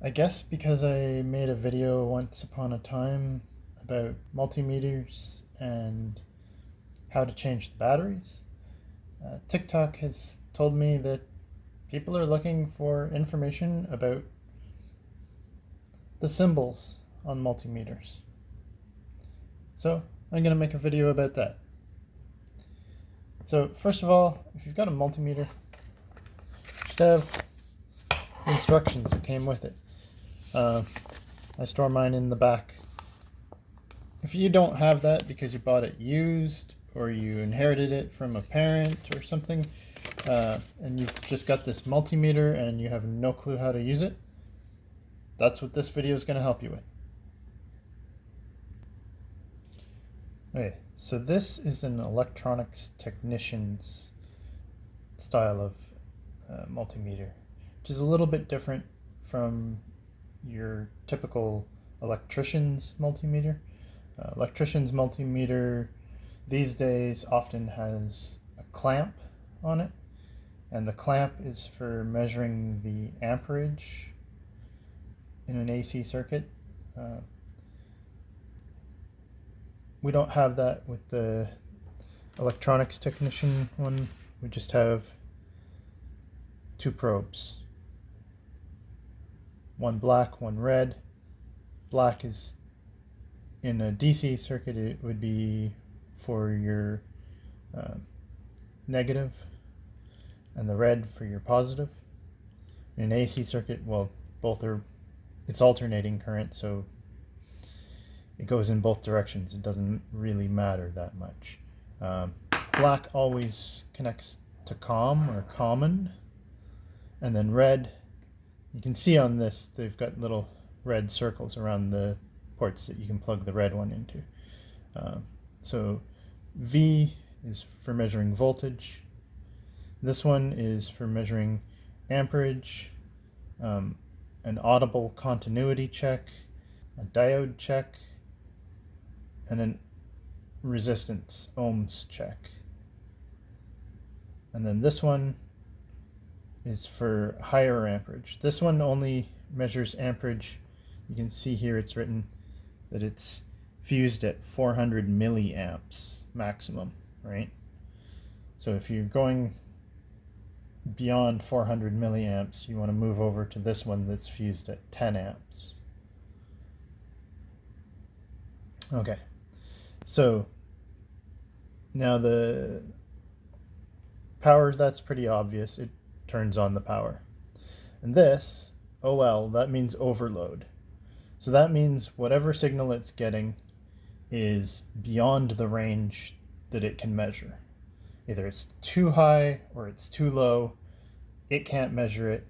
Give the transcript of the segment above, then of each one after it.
I guess because I made a video once upon a time about multimeters and how to change the batteries, TikTok has told me that people are looking for information about the symbols on multimeters. So I'm going to make a video about that. So first of all, if you've got a multimeter, you should have instructions that came with it. I store mine in the back. If you don't have that because you bought it used or you inherited it from a parent or something, and you've just got this multimeter and you have no clue how to use it, that's what this video is going to help you with. Okay, so this is an electronics technician's style of multimeter, which is a little bit different from your typical electrician's multimeter. Electrician's multimeter these days often has a clamp on it, and the clamp is for measuring the amperage in an AC circuit. We don't have that with the electronics technician one. We just have two probes, one black, one red. Black is in a DC circuit, it would be for your negative, and the red for your positive. In an AC circuit, well, both are, it's alternating current, so it goes in both directions. It doesn't really matter that much. Black always connects to COM or common, and then red, you can see on this, they've got little red circles around the ports that you can plug the red one into. So V is for measuring voltage. This one is for measuring amperage, an audible continuity check, a diode check, and a resistance ohms check. And then this one is for higher amperage. This one only measures amperage. You can see here it's written that it's fused at 400 milliamps maximum, right? So if you're going beyond 400 milliamps, you want to move over to this one that's fused at 10 amps. Okay, so now the power, that's pretty obvious. It turns on the power. And this, OL, that means overload. So that means whatever signal it's getting is beyond the range that it can measure. Either it's too high or it's too low. It can't measure it,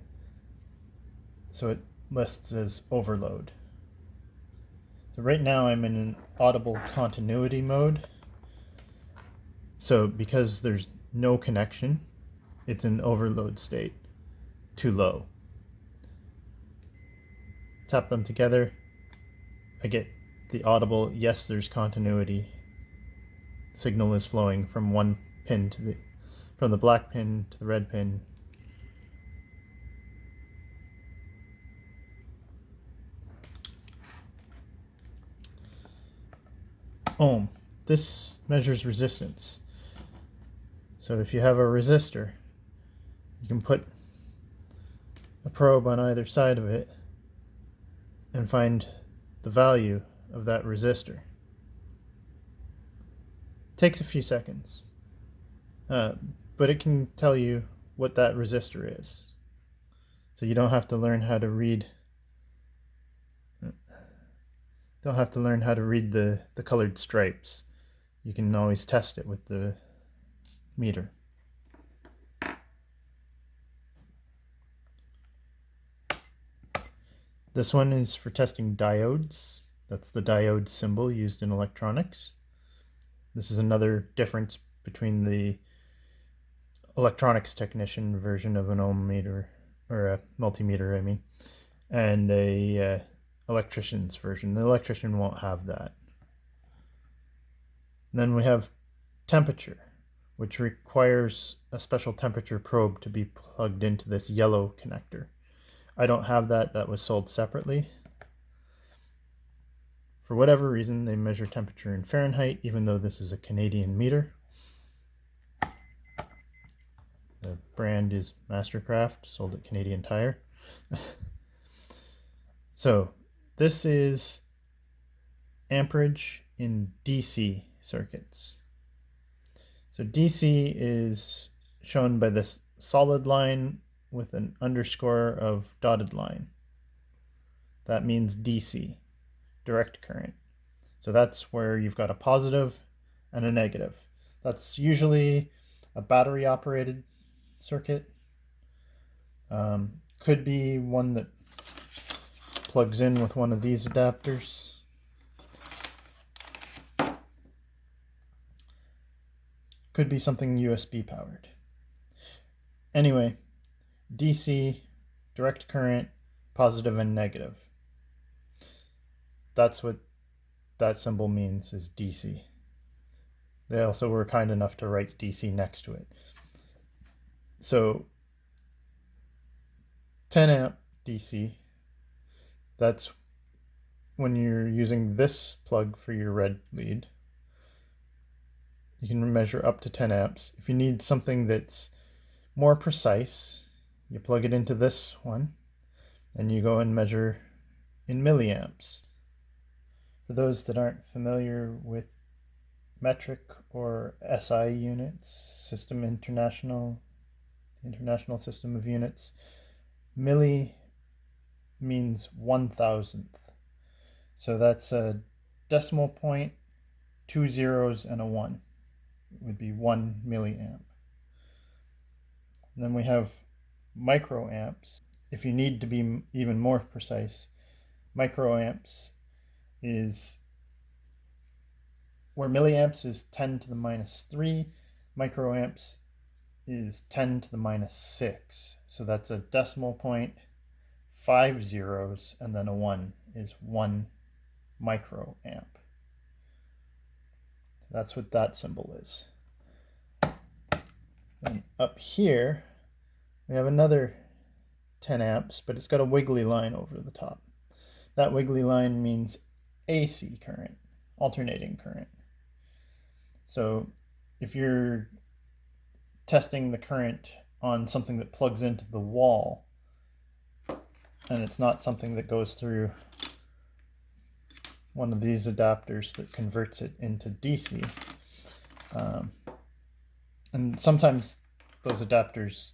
so it lists as overload. So right now I'm in an audible continuity mode. So because there's no connection, it's in overload state, too low. Tap them together, I get the audible, yes, there's continuity. Signal is flowing from one pin to from the black pin to the red pin. Ohm. This measures resistance. So if you have a resistor, you can put a probe on either side of it and find the value of that resistor. Takes a few seconds, but it can tell you what that resistor is. So you don't have to learn how to read the colored stripes. You can always test it with the meter. This one is for testing diodes. That's the diode symbol used in electronics. This is another difference between the electronics technician version of an ohm meter, or a multimeter, I mean, and a electrician's version. The electrician won't have that. Then we have temperature, which requires a special temperature probe to be plugged into this yellow connector. I don't have that. That was sold separately. For whatever reason, they measure temperature in Fahrenheit, even though this is a Canadian meter. The brand is Mastercraft, sold at Canadian Tire. So this is amperage in DC circuits. So DC is shown by this solid line with an underscore of dotted line. That means DC, direct current. So that's where you've got a positive and a negative. That's usually a battery operated circuit. Could be one that plugs in with one of these adapters. Could be something USB powered. Anyway, DC, direct current, positive and negative. That's what that symbol means, is DC. They also were kind enough to write DC next to it. So 10 amp DC, that's when you're using this plug for your red lead. You can measure up to 10 amps. If you need something that's more precise, you plug it into this one and you go and measure in milliamps. For those that aren't familiar with metric or SI units, International System of Units, milli means 1,000th. So that's a decimal point, 2 zeros, and a 1. It would be 1 milliamp. And then we have microamps. If you need to be even more precise, microamps is where milliamps is 10 to the minus 3, microamps is 10 to the minus 6. So that's a decimal point, 5 zeros, and then a 1 is 1 microamp. That's what that symbol is. And up here, we have another 10 amps, but it's got a wiggly line over the top. That wiggly line means AC current, alternating current. So if you're testing the current on something that plugs into the wall, and it's not something that goes through one of these adapters that converts it into DC, and sometimes those adapters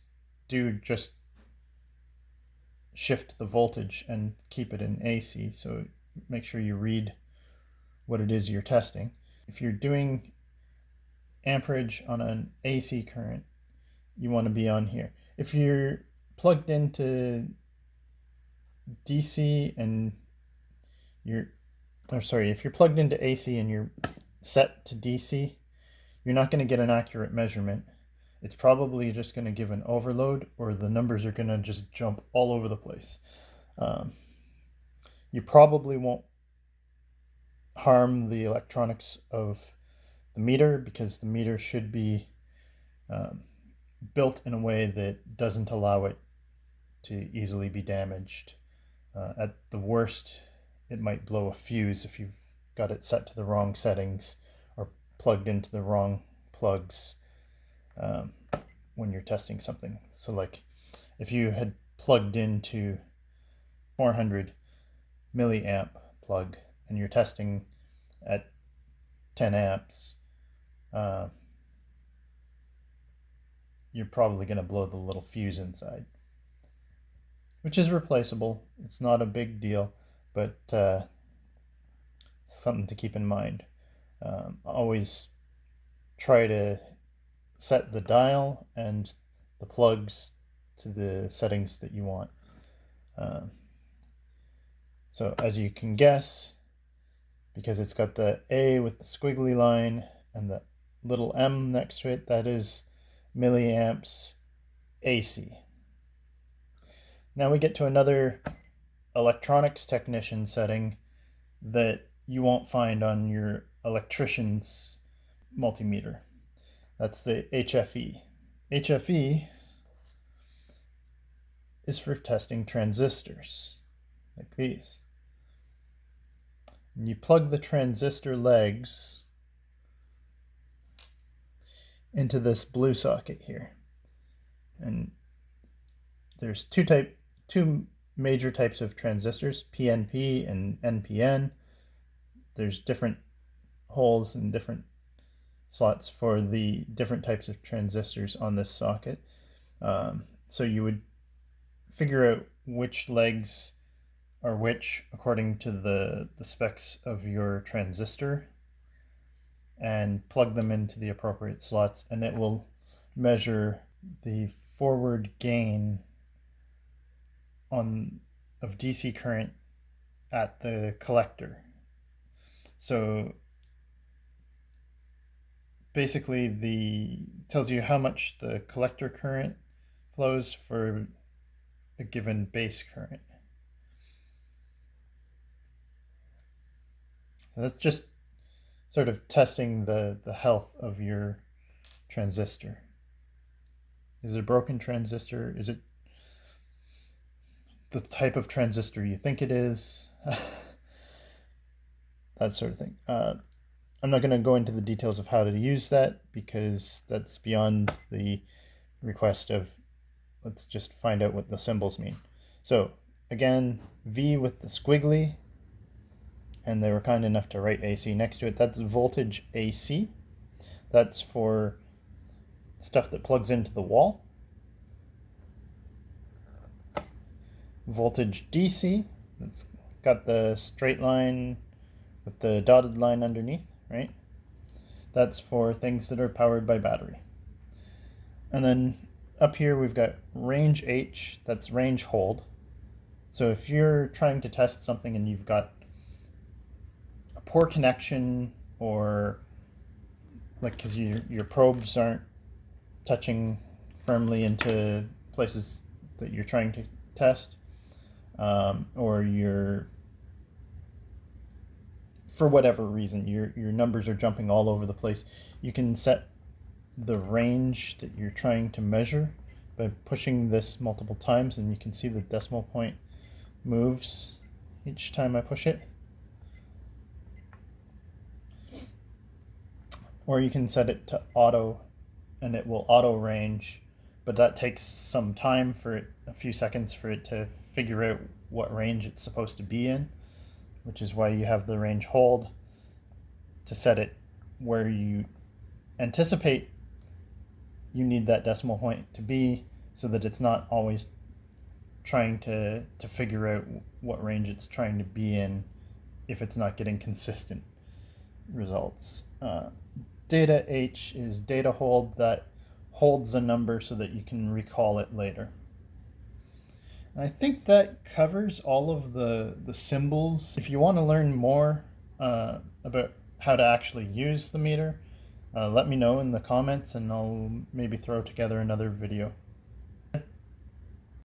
do just shift the voltage and keep it in AC, so make sure you read what it is you're testing. If you're doing amperage on an AC current, you want to be on here. If you're plugged into DC and if you're plugged into AC and you're set to DC, you're not going to get an accurate measurement. It's probably just going to give an overload, or the numbers are going to just jump all over the place. You probably won't harm the electronics of the meter, because the meter should be built in a way that doesn't allow it to easily be damaged. At the worst, it might blow a fuse if you've got it set to the wrong settings or plugged into the wrong plugs when you're testing something. So like if you had plugged into 400 milliamp plug and you're testing at 10 amps, you're probably going to blow the little fuse inside, which is replaceable. It's not a big deal, but something to keep in mind. Always try to set the dial and the plugs to the settings that you want. So as you can guess, because it's got the A with the squiggly line and the little m next to it, that is milliamps AC. Now we get to another electronics technician setting that you won't find on your electrician's multimeter. That's the HFE. HFE is for testing transistors, like these. And you plug the transistor legs into this blue socket here. And there's two major types of transistors, PNP and NPN. There's different holes and different slots for the different types of transistors on this socket. So you would figure out which legs are which according to the specs of your transistor and plug them into the appropriate slots, and it will measure the forward gain of DC current at the collector. So basically tells you how much the collector current flows for a given base current. So that's just sort of testing the health of your transistor. Is it a broken transistor? Is it the type of transistor you think it is? That sort of thing. I'm not going to go into the details of how to use that because that's beyond the request of let's just find out what the symbols mean. So again, V with the squiggly, and they were kind enough to write AC next to it. That's voltage AC. That's for stuff that plugs into the wall. Voltage DC, that's got the straight line with the dotted line underneath, right? That's for things that are powered by battery. And then up here we've got range H, that's range hold. So if you're trying to test something and you've got a poor connection, or like because your probes aren't touching firmly into places that you're trying to test, or for whatever reason your numbers are jumping all over the place, you can set the range that you're trying to measure by pushing this multiple times, and you can see the decimal point moves each time I push it. Or you can set it to auto, and it will auto range, but that takes some time for it, a few seconds for it to figure out what range it's supposed to be in, which is why you have the range hold to set it where you anticipate you need that decimal point to be, so that it's not always trying to figure out what range it's trying to be in if it's not getting consistent results. Data H is data hold, that holds a number so that you can recall it later. And I think that covers all of the symbols. If you want to learn more about how to actually use the meter, let me know in the comments and I'll maybe throw together another video.